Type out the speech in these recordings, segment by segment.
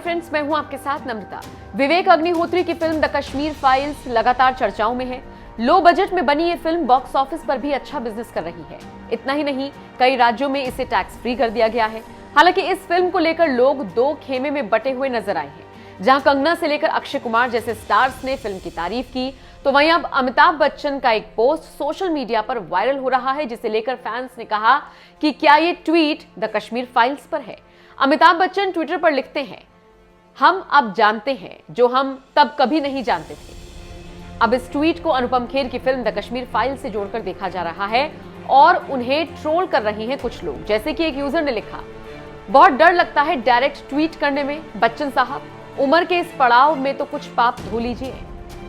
Friends, मैं हूं आपके साथ नम्रता। विवेक अग्निहोत्री की फिल्म द कश्मीर फाइल्स लगातार चर्चाओं में है। लो बजट में बनी ये फिल्म बॉक्स ऑफिस पर भी अच्छा बिजनेस कर रही है। इतना ही नहीं, कई राज्यों में इसे टैक्स फ्री कर दिया गया है। हालांकि इस फिल्म को लेकर लोग दो खेमे में बटे हुए नजर आए हैं। जहां कंगना से लेकर अक्षय कुमार जैसे स्टार्स ने फिल्म की तारीफ की, तो वहीं अब अमिताभ बच्चन का एक पोस्ट सोशल मीडिया पर वायरल हो रहा है, जिसे लेकर फैंस ने कहा कि क्या ये ट्वीट द कश्मीर फाइल्स पर है। अमिताभ बच्चन ट्विटर पर लिखते हैं, हम अब जानते हैं जो हम तब कभी नहीं जानते थे। अब इस ट्वीट को अनुपम खेर की फिल्म द कश्मीर फाइल्स से जोड़कर देखा जा रहा है और उन्हें ट्रोल कर रहे हैं कुछ लोग। जैसे कि एक यूजर ने लिखा, बहुत डर लगता है डायरेक्ट ट्वीट करने में, बच्चन साहब उम्र के इस पड़ाव में तो कुछ पाप धो लीजिए।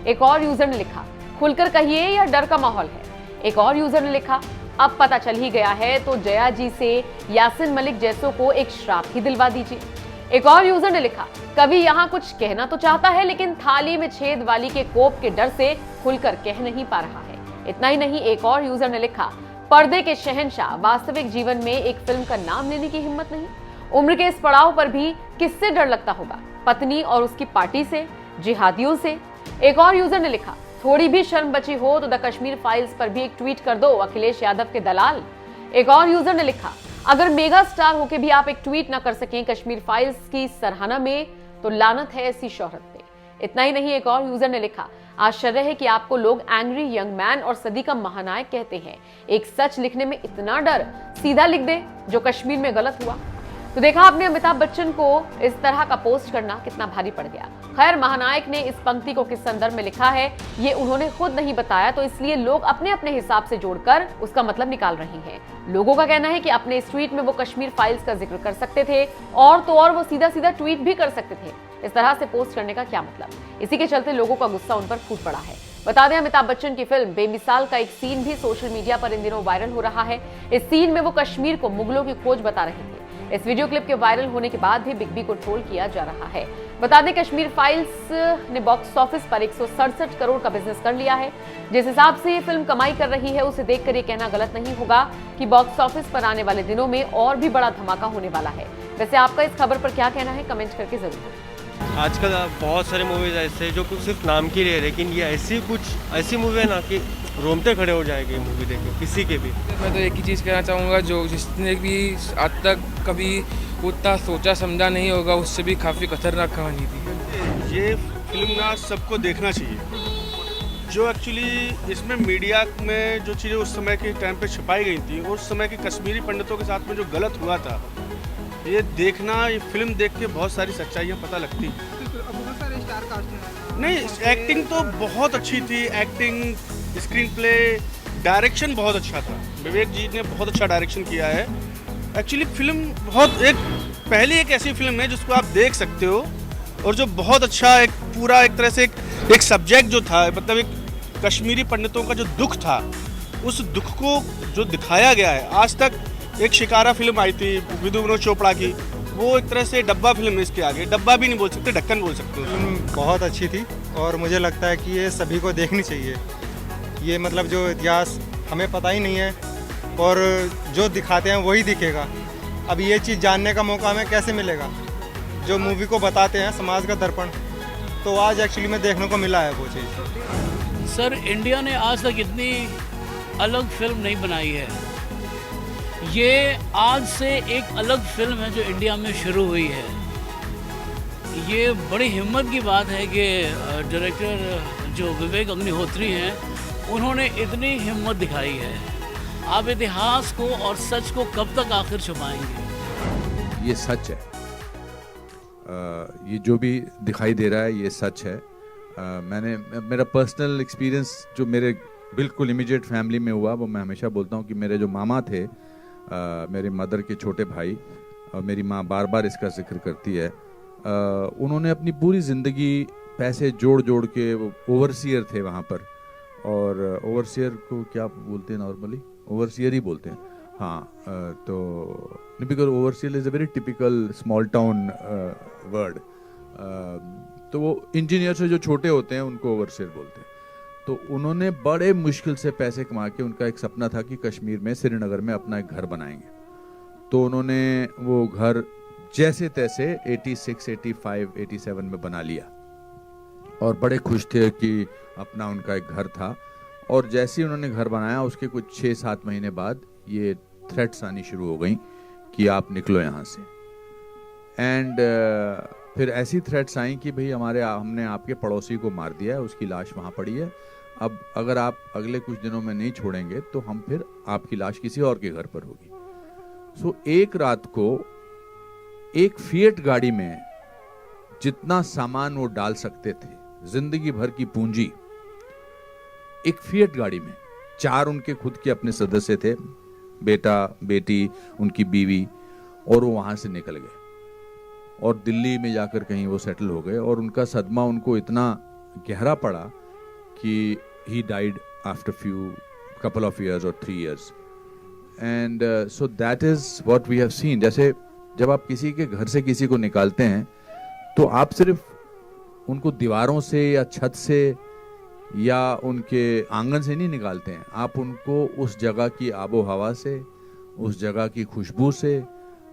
एक और यूजर ने लिखा, खुलकर कहिए या डर का माहौल है। एक और यूजर ने लिखा, अब पता चल ही गया है तो जया जी से यासिन मलिक जैसों को एक श्राप ही दिलवा दीजिए। एक और यूजर ने लिखा, कभी यहाँ कुछ कहना तो चाहता है लेकिन थाली में छेद वाली के कोप के डर से खुलकर कह नहीं पा रहा है। इतना ही नहीं, एक और यूजर ने लिखा, पर्दे के शहंशाह वास्तविक जीवन में एक फिल्म का नाम लेने की हिम्मत नहीं। उम्र के इस पड़ाव पर भी किससे डर लगता होगा, पत्नी और उसकी पार्टी से, जिहादियों से। एक और यूजर ने लिखा, थोड़ी भी शर्म बची हो तो द कश्मीर फाइल्स पर भी एक ट्वीट कर दो, अखिलेश यादव के दलाल। एक और यूजर ने लिखा, अगर मेगा स्टार होके भी आप एक ट्वीट ना कर सकें कश्मीर फाइल्स की सराहना में, तो लानत है ऐसी शोहरत पे। इतना ही नहीं, एक और यूजर ने लिखा, आश्चर्य है कि आपको लोग एंग्री यंग मैन और सदी का महानायक कहते हैं। एक सच लिखने में इतना डर, सीधा लिख दे जो कश्मीर में गलत हुआ। तो देखा आपने अमिताभ बच्चन को इस तरह का पोस्ट करना कितना भारी पड़ गया। खैर, महानायक ने इस पंक्ति को किस संदर्भ में लिखा है ये उन्होंने खुद नहीं बताया, तो इसलिए लोग अपने अपने हिसाब से जोड़कर उसका मतलब निकाल रहे हैं। लोगों का कहना है कि अपने इस ट्वीट में वो कश्मीर फाइल्स का जिक्र कर सकते थे और तो और वो सीधा सीधा ट्वीट भी कर सकते थे। इस तरह से पोस्ट करने का क्या मतलब। इसी के चलते लोगों का गुस्सा उन पर फूट पड़ा है। बता दें, अमिताभ बच्चन की फिल्म बेमिसाल का एक सीन भी सोशल मीडिया पर इन दिनों वायरल हो रहा है। इस सीन में वो कश्मीर को मुगलों की खोज बता रहे थे। इस वीडियो क्लिप के वायरल होने के बाद भी बिग बी को ट्रोल किया जा रहा है। बता दें, कश्मीर फाइल्स ने बॉक्स ऑफिस पर 167 करोड़ का बिजनेस कर लिया है। जिस हिसाब से ये फिल्म कमाई कर रही है उसे देखकर ये कहना गलत नहीं होगा कि बॉक्स ऑफिस पर आने वाले दिनों में और भी बड़ा धमाका होने वाला है। वैसे आपका इस खबर पर क्या कहना है, कमेंट करके जरूर। आजकल बहुत सारे मूवीज ऐसे जो कुछ सिर्फ नाम के लिए, लेकिन ये ऐसी मूवी है ना कि रोमते खड़े हो जाएंगे मूवी देख के किसी के भी। मैं तो एक ही चीज़ कहना चाहूँगा, जो जिसने भी आज तक कभी उतना सोचा समझा नहीं होगा उससे भी काफ़ी खतरनाक कहानी थी। ये फिल्म ना सबको देखना चाहिए। जो एक्चुअली इसमें मीडिया में जो चीज़ें उस समय के टाइम पे छुपाई गई थी, उस समय के कश्मीरी पंडितों के साथ में जो गलत हुआ था, ये देखना, ये फिल्म देख के बहुत सारी सच्चाइयाँ पता लगती। नहीं, एक्टिंग तो बहुत अच्छी थी, एक्टिंग, स्क्रीन प्ले, डायरेक्शन बहुत अच्छा था। विवेक जी ने बहुत अच्छा डायरेक्शन किया है। एक्चुअली फिल्म पहली एक ऐसी फिल्म है जिसको आप देख सकते हो और जो बहुत अच्छा एक पूरा एक तरह से एक सब्जेक्ट जो था, मतलब एक कश्मीरी पंडितों का जो दुख था, उस दुख को जो दिखाया गया है। आज तक एक शिकारा फिल्म आई थी विधु विनोद चोपड़ा की, वो एक तरह से डब्बा फिल्म है। इसके आगे डब्बा भी नहीं बोल सकते, ढक्कन बोल सकते हो। फिल्म बहुत अच्छी थी और मुझे लगता है कि ये सभी को देखनी चाहिए। ये मतलब जो इतिहास हमें पता ही नहीं है और जो दिखाते हैं वही दिखेगा। अब ये चीज़ जानने का मौका हमें कैसे मिलेगा, जो मूवी को बताते हैं समाज का दर्पण, तो आज एक्चुअली में देखने को मिला है वो चीज़। सर, इंडिया ने आज तक इतनी अलग फिल्म नहीं बनाई है। ये आज से एक अलग फिल्म है जो इंडिया में शुरू हुई है। ये बड़ी हिम्मत की बात है कि डायरेक्टर जो विवेक अग्निहोत्री हैं, उन्होंने इतनी हिम्मत दिखाई है। आप इतिहास को और सच को कब तक आखिर छुपाएंगे। ये सच है, ये जो भी दिखाई दे रहा है ये सच है। मेरा पर्सनल एक्सपीरियंस जो मेरे बिल्कुल इमीडिएट फैमिली में हुआ, वो मैं हमेशा बोलता हूँ कि मेरे जो मामा थे, मेरे मदर के छोटे भाई, और मेरी माँ बार बार इसका जिक्र करती है, उन्होंने अपनी पूरी ज़िंदगी पैसे जोड़ जोड़ के, वो ओवरसीयर थे वहाँ पर, और ओवरसीयर को क्या बोलते हैं नॉर्मली, ओवरसीयर ही बोलते हैं, हाँ। तो because overseer is a very typical small town word. तो वो इंजीनियर से जो छोटे होते हैं उनको ओवरसीयर बोलते हैं। तो उन्होंने बड़े मुश्किल से पैसे कमा के, उनका एक सपना था कि कश्मीर में, श्रीनगर में अपना एक घर बनाएंगे। तो उन्होंने वो घर जैसे तैसे 86, 85, 87 में बना लिया और बड़े खुश थे कि अपना उनका एक घर था। और जैसे ही उन्होंने घर बनाया उसके कुछ 6-7 महीने बाद ये थ्रेट्स आनी शुरू हो गई कि आप निकलो यहाँ से। एंड फिर ऐसी थ्रेट्स आई कि भाई हमने आपके पड़ोसी को मार दिया है, उसकी लाश वहाँ पड़ी है, अब अगर आप अगले कुछ दिनों में नहीं छोड़ेंगे तो हम फिर आपकी लाश किसी और के घर पर होगी। सो एक रात को एक फिएट गाड़ी में जितना सामान वो डाल सकते थे, जिंदगी भर की पूंजी, एक फिएट गाड़ी में 4 उनके खुद के अपने सदस्य थे, बेटा, बेटी, उनकी बीवी, और वो वहां से निकल गए और दिल्ली में जाकर कहीं वो सेटल हो गए। और उनका सदमा उनको इतना गहरा पड़ा कि he died after couple of years or 3 years. And so that is what we have seen. जैसे जब आप किसी के घर से किसी को निकालते हैं तो आप सिर्फ उनको दीवारों से या छत से या उनके आंगन से नहीं निकालते हैं, आप उनको उस जगह की आबो हवा से, उस जगह की खुशबू से,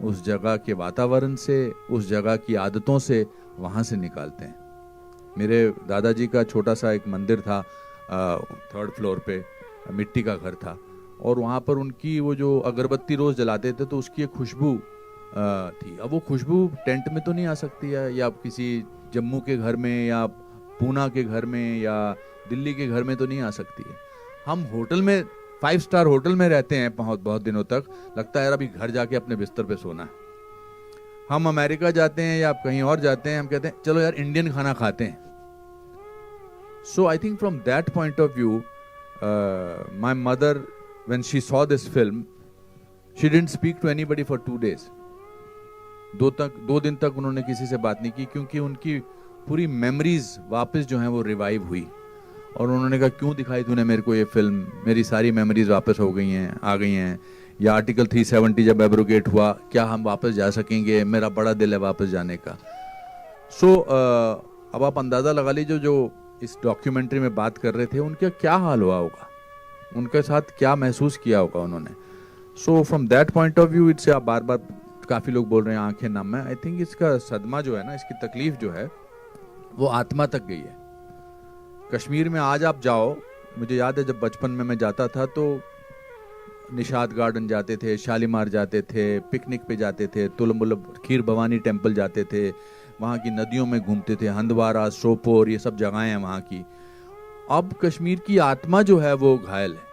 उस जगह के वातावरण से, उस जगह की आदतों से वहाँ से निकालते हैं। मेरे दादाजी का छोटा सा एक मंदिर था 3rd फ्लोर पे, मिट्टी का घर था, और वहाँ पर उनकी वो जो अगरबत्ती रोज़ जलाते थे तो उसकी एक खुशबू थी। अब वो खुशबू टेंट में तो नहीं आ सकती है, या किसी जम्मू के घर में या पूना के घर में या दिल्ली के घर में तो नहीं आ सकती है। हम होटल में 5 स्टार होटल में रहते हैं बहुत दिनों तक, लगता है यार अभी घर जाके अपने बिस्तर पे सोना है। हम अमेरिका जाते हैं या कहीं और जाते हैं, हम कहते हैं चलो यार इंडियन खाना खाते हैं। So I think from that point of view my mother when she saw this film she didn't speak to anybody for 2 days। 2 दिन तक उन्होंने किसी से बात नहीं की, क्योंकि उनकी पूरी मेमोरीज वापस जो हैं वो रिवाइव हुई। और उन्होंने कहा क्यों दिखाई तूने मेरे को ये फिल्म, मेरी सारी मेमोरीज वापस आ गई हैं। या आर्टिकल 370 जब एब्रोगेट हुआ, क्या हम वापस जा सकेंगे, मेरा बड़ा दिल है वापस जाने का। सो अब आप अंदाज़ा लगा लीजिए जो इस डॉक्यूमेंट्री में बात कर रहे थे उनका क्या हाल हुआ होगा, उनके साथ क्या महसूस किया होगा उन्होंने। So from that point of view it's, बार बार काफ़ी लोग बोल रहे हैं आंखें नम है, आई थिंक इसका सदमा जो है ना, इसकी तकलीफ जो है वो आत्मा तक गई है। कश्मीर में आज आप जाओ, मुझे याद है जब बचपन में मैं जाता था तो निशाद गार्डन जाते थे, शालीमार जाते थे, पिकनिक पे जाते थे, खीर भवानी टेम्पल जाते थे, वहाँ की नदियों में घूमते थे, हंदवारा, सोपोर, ये सब जगहें हैं वहाँ की। अब कश्मीर की आत्मा जो है वो घायल है।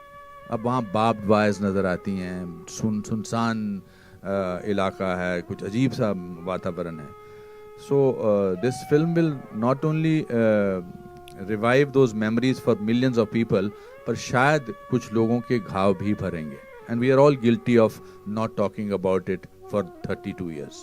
अब वहाँ बार्ब्ड वायर्स नज़र आती हैं, सुनसान इलाका है, कुछ अजीब सा वातावरण है। So this film will not only revive those memories for millions of people, पर शायद कुछ लोगों के घाव भी भरेंगे। And we are all guilty of not talking about it for 32 years.